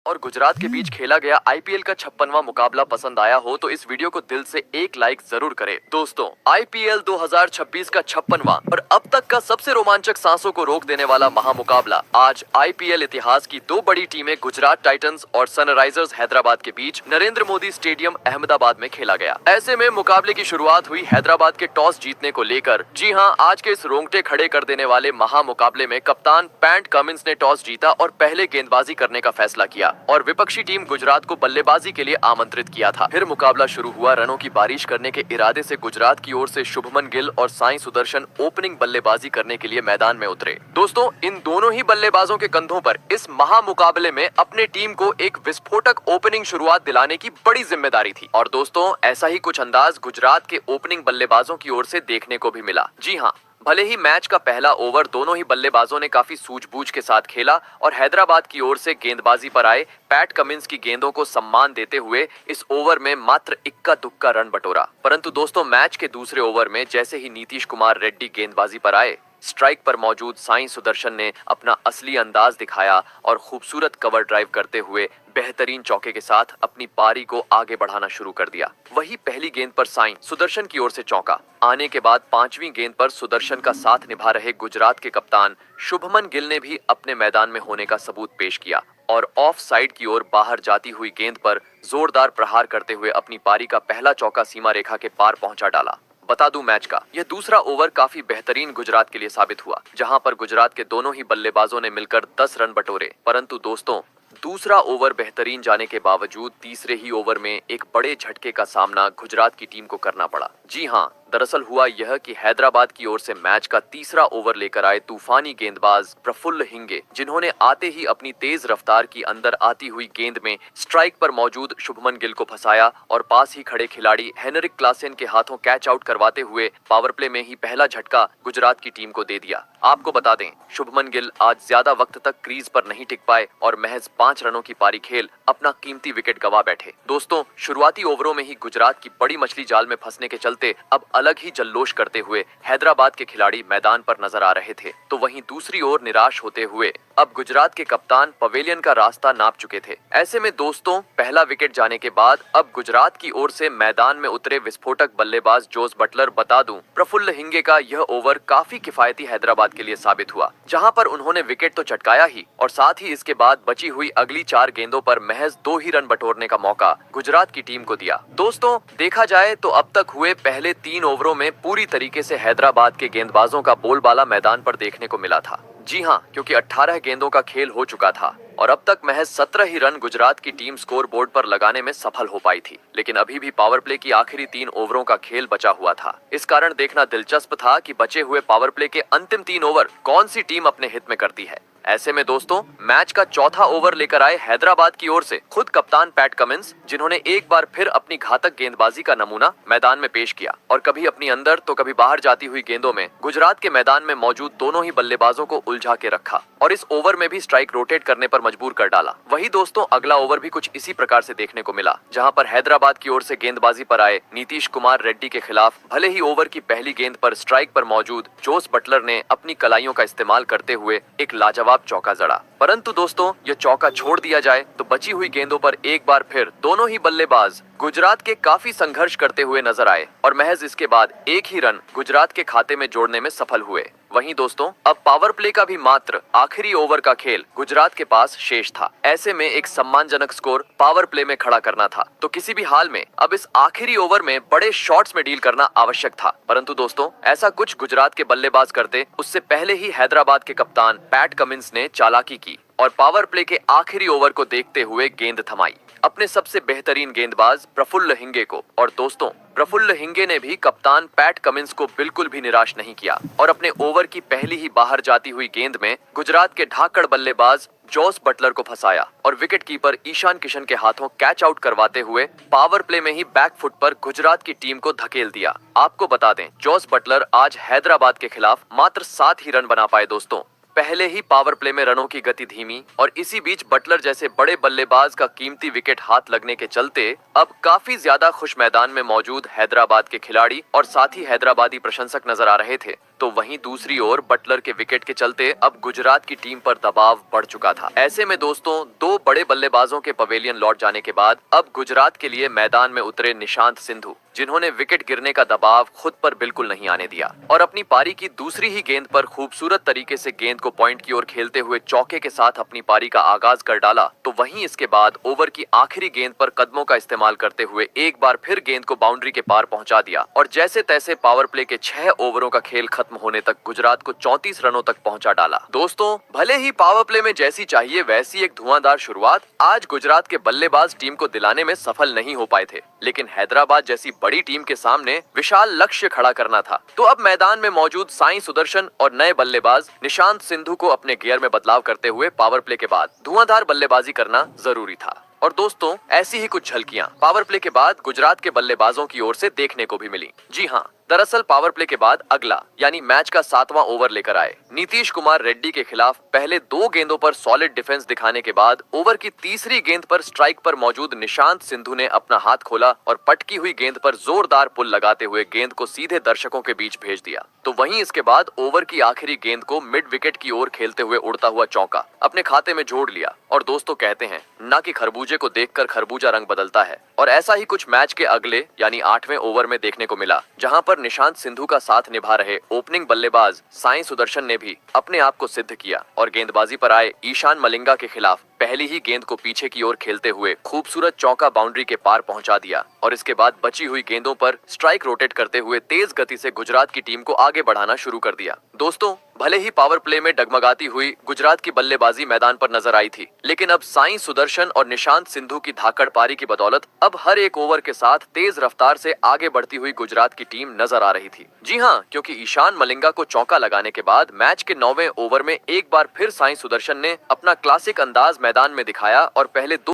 और गुजरात के बीच खेला गया आईपीएल का 56वां मुकाबला पसंद आया हो तो इस वीडियो को दिल से एक लाइक जरूर करें। दोस्तों, आईपीएल 2026 का 56वां और अब तक का सबसे रोमांचक सांसों को रोक देने वाला महामुकाबला आज आईपीएल इतिहास की दो बड़ी टीमें गुजरात टाइटंस और सनराइजर्स हैदराबाद के बीच नरेंद्र मोदी स्टेडियम अहमदाबाद में खेला गया। ऐसे में मुकाबले की शुरुआत हुई हैदराबाद के टॉस जीतने को लेकर। जी हां, आज के इस रोंगटे खड़े कर देने वाले महामुकाबले में कप्तान पैट कमिंस ने टॉस जीता और पहले गेंदबाजी करने का फैसला किया और विपक्षी टीम गुजरात को बल्लेबाजी के लिए आमंत्रित किया था। फिर मुकाबला शुरू हुआ। रनों की बारिश करने के इरादे से गुजरात की ओर से शुभमन गिल और साई सुदर्शन ओपनिंग बल्लेबाजी करने के लिए मैदान में उतरे। दोस्तों, इन दोनों ही बल्लेबाजों के कंधों पर इस महामुकाबले में अपने टीम को एक विस्फोटक ओपनिंग शुरुआत दिलाने की बड़ी जिम्मेदारी थी। और दोस्तों, ऐसा ही कुछ अंदाज गुजरात के ओपनिंग बल्लेबाजों की ओर से देखने को भी मिला। जी हाँ, भले ही मैच का पहला ओवर दोनों ही बल्लेबाजों ने काफी सूझबूझ के साथ खेला और हैदराबाद की ओर से गेंदबाजी पर आए पैट कमिंस की गेंदों को सम्मान देते हुए इस ओवर में मात्र इक्का दुक्का रन बटोरा। परंतु दोस्तों, मैच के दूसरे ओवर में जैसे ही नीतीश कुमार रेड्डी गेंदबाजी पर आए, स्ट्राइक पर मौजूद साई सुदर्शन ने अपना असली अंदाज दिखाया और खूबसूरत कवर ड्राइव करते हुए बेहतरीन चौके के साथ अपनी पारी को आगे बढ़ाना शुरू कर दिया। वही पहली गेंद पर साई सुदर्शन की ओर से चौका आने के बाद पांचवी गेंद पर सुदर्शन का साथ निभा रहे गुजरात के कप्तान शुभमन गिल ने भी अपने मैदान में होने का सबूत पेश किया और ऑफ साइड की ओर बाहर जाती हुई गेंद पर जोरदार प्रहार करते हुए अपनी पारी का पहला चौका सीमा रेखा के पार पहुंचा डाला। बता दूं, मैच का यह दूसरा ओवर काफी बेहतरीन गुजरात के लिए साबित हुआ, जहां पर गुजरात के दोनों ही बल्लेबाजों ने मिलकर 10 रन बटोरे। परंतु दोस्तों, दूसरा ओवर बेहतरीन जाने के बावजूद तीसरे ही ओवर में एक बड़े झटके का सामना गुजरात की टीम को करना पड़ा। जी हां, दरअसल हुआ यह कि हैदराबाद की ओर से मैच का तीसरा ओवर लेकर आए तूफानी गेंदबाज प्रफुल्ल हिंगे, जिन्होंने आते ही अपनी तेज रफ्तार की अंदर आती हुई गेंद में स्ट्राइक पर मौजूद शुभमन गिल को फंसाया और पास ही खड़े खिलाड़ी हेनरिक क्लासेन के हाथों कैच आउट करवाते हुए पावर प्ले में ही पहला झटका गुजरात की टीम को दे दिया। आपको बता दें, शुभमन गिल आज ज्यादा वक्त तक क्रीज पर नहीं टिक पाए और महज 5 रनों की पारी खेल अपना कीमती विकेट गवा बैठे। दोस्तों, शुरुआती ओवरों में ही गुजरात की बड़ी मछली जाल में फंसने के चलते अब अलग ही जल्लोष करते हुए हैदराबाद के खिलाड़ी मैदान पर नजर आ रहे थे, तो वहीं दूसरी ओर निराश होते हुए अब गुजरात के कप्तान पवेलियन का रास्ता नाप चुके थे। ऐसे में दोस्तों, पहला विकेट जाने के बाद अब गुजरात की ओर से मैदान में उतरे विस्फोटक बल्लेबाज जोस बटलर। बता दूं, प्रफुल्ल हिंगे का यह ओवर काफी किफायती हैदराबाद के लिए साबित हुआ, जहां पर उन्होंने विकेट तो चटकाया ही और साथ ही इसके बाद बची हुई अगली 4 गेंदों पर महज 2 ही रन बटोरने का मौका गुजरात की टीम को दिया। दोस्तों, देखा जाए तो अब तक हुए पहले 3 ओवरों में पूरी तरीके से हैदराबाद के गेंदबाजों का बोलबाला मैदान पर देखने को मिला था। जी हां, क्योंकि 18 गेंदों का खेल हो चुका था और अब तक महज 17 ही रन गुजरात की टीम स्कोर बोर्ड पर लगाने में सफल हो पाई थी। लेकिन अभी भी पावर प्ले की आखिरी 3 ओवरों का खेल बचा हुआ था। इस कारण देखना दिलचस्प था कि बचे हुए पावर प्ले के अंतिम 3 ओवर कौन सी टीम अपने हित में करती है। ऐसे में दोस्तों, मैच का चौथा ओवर लेकर आए हैदराबाद की ओर से खुद कप्तान पैट कमिंस, जिन्होंने एक बार फिर अपनी घातक गेंदबाजी का नमूना मैदान में पेश किया और कभी अपनी अंदर तो कभी बाहर जाती हुई गेंदों में गुजरात के मैदान में मौजूद दोनों ही बल्लेबाजों को उलझा के रखा और इस ओवर में भी स्ट्राइक रोटेट करने पर मजबूर कर डाला। वही दोस्तों, अगला ओवर भी कुछ इसी प्रकार से देखने को मिला, जहां पर हैदराबाद की ओर से गेंदबाजी पर आए नीतीश कुमार रेड्डी के खिलाफ भले ही ओवर की पहली गेंद पर स्ट्राइक पर मौजूद जोस बटलर ने अपनी कलाइयों का इस्तेमाल करते हुए एक लाजवाब चौका जड़ा। परंतु दोस्तों, यह चौका छोड़ दिया जाए तो बची हुई गेंदों पर एक बार फिर दोनों ही बल्लेबाज गुजरात के काफी संघर्ष करते हुए नजर आए और महज इसके बाद एक ही रन गुजरात के खाते में जोड़ने में सफल हुए। वहीं दोस्तों, अब पावर प्ले का भी मात्र आखिरी ओवर का खेल गुजरात के पास शेष था। ऐसे में एक सम्मानजनक स्कोर पावर प्ले में खड़ा करना था, तो किसी भी हाल में अब इस आखिरी ओवर में बड़े शॉट्स में डील करना आवश्यक था। परंतु दोस्तों, ऐसा कुछ गुजरात के बल्लेबाज करते उससे पहले ही हैदराबाद के कप्तान पैट कमिंस ने चालाकी की और पावर प्ले के आखिरी ओवर को देखते हुए गेंद थमाई अपने सबसे बेहतरीन गेंदबाज प्रफुल्ल हिंगे को। और दोस्तों, प्रफुल्ल हिंगे ने भी कप्तान पैट कमिंस को बिल्कुल भी निराश नहीं किया और अपने ओवर की पहली ही बाहर जाती हुई गेंद में गुजरात के ढाकड़ बल्लेबाज जोस बटलर को फंसाया और विकेट कीपर ईशान किशन के हाथों कैच आउट करवाते हुए पावर प्ले में ही बैक फुट पर गुजरात की टीम को धकेल दिया। आपको बता दें, जोस बटलर आज हैदराबाद के खिलाफ मात्र 7 ही रन बना पाए। दोस्तों, पहले ही पावर प्ले में रनों की गति धीमी और इसी बीच बटलर जैसे बड़े बल्लेबाज का कीमती विकेट हाथ लगने के चलते अब काफी ज्यादा खुश मैदान में मौजूद हैदराबाद के खिलाड़ी और साथ ही हैदराबादी प्रशंसक नजर आ रहे थे। तो वहीं दूसरी ओर बटलर के विकेट के चलते अब गुजरात की टीम पर दबाव बढ़ चुका था। ऐसे में दोस्तों, दो बड़े बल्लेबाजों के पवेलियन लौट जाने के बाद अब गुजरात के लिए मैदान में उतरे निशांत सिंधु, जिन्होंने विकेट गिरने का दबाव खुद पर बिल्कुल नहीं आने दिया और अपनी पारी की दूसरी ही गेंद पर खूबसूरत तरीके से गेंद को पॉइंट की ओर खेलते हुए चौके के साथ अपनी पारी का आगाज कर डाला। तो वहीं इसके बाद ओवर की आखिरी गेंद पर कदमों का इस्तेमाल करते हुए एक बार फिर गेंद को बाउंड्री के पार पहुंचा दिया और जैसे तैसे पावर प्ले के 6 ओवरों का खेल खत्म होने तक गुजरात को 34 रनों तक पहुंचा डाला। दोस्तों, भले ही पावर प्ले में जैसी चाहिए वैसी एक धुआंधार शुरुआत आज गुजरात के बल्लेबाज टीम को दिलाने में सफल नहीं हो पाए थे, लेकिन हैदराबाद जैसी बड़ी टीम के सामने विशाल लक्ष्य खड़ा करना था। तो अब मैदान में मौजूद साई सुदर्शन और नए बल्लेबाज निशांत सिंधु को अपने गियर में बदलाव करते हुए पावर प्ले के बाद धुआंधार बल्लेबाजी करना जरूरी था। और दोस्तों, ऐसी ही कुछ झलकियां पावर प्ले के बाद गुजरात के बल्लेबाजों की ओर से देखने को भी मिली। जी हां, दरअसल पावर प्ले के बाद अगला यानी मैच का 7वां ओवर लेकर आए नीतीश कुमार रेड्डी के खिलाफ पहले 2 गेंदों पर सॉलिड डिफेंस दिखाने के बाद ओवर की तीसरी गेंद पर स्ट्राइक पर मौजूद निशांत सिंधु ने अपना हाथ खोला और पटकी हुई गेंद पर जोरदार पुल लगाते हुए गेंद को सीधे दर्शकों के बीच भेज दिया। तो वहीं इसके बाद ओवर की आखिरी गेंद को मिड विकेट की ओर खेलते हुए उड़ता हुआ चौका अपने खाते में जोड़ लिया। और दोस्तों, कहते हैं ना कि खरबूजे को देखकर खरबूजा रंग बदलता है, और ऐसा ही कुछ मैच के अगले यानी 8वें ओवर में देखने को मिला, जहां पर निशांत सिंधु का साथ निभा रहे ओपनिंग बल्लेबाज साई सुदर्शन ने भी अपने आप को सिद्ध किया और गेंदबाजी पर आए ईशान मलिंगा के खिलाफ पहली ही गेंद को पीछे की ओर खेलते हुए खूबसूरत चौका बाउंड्री के पार पहुंचा दिया और इसके बाद बची हुई गेंदों पर स्ट्राइक रोटेट करते हुए तेज गति से गुजरात की टीम को आगे बढ़ाना शुरू कर दिया। दोस्तों, भले ही पावर प्ले में डगमगाती हुई गुजरात की बल्लेबाजी मैदान पर नजर आई थी, लेकिन अब साई सुदर्शन और निशांत सिंधु की धाकड़ पारी की बदौलत अब हर एक ओवर के साथ तेज रफ्तार से आगे बढ़ती हुई गुजरात की टीम नजर आ रही थी। जी हाँ, क्योंकि ईशान मलिंगा को चौका लगाने के बाद मैच के 9वें ओवर में एक बार फिर साई सुदर्शन ने अपना क्लासिक अंदाज मैदान में दिखाया और पहले 2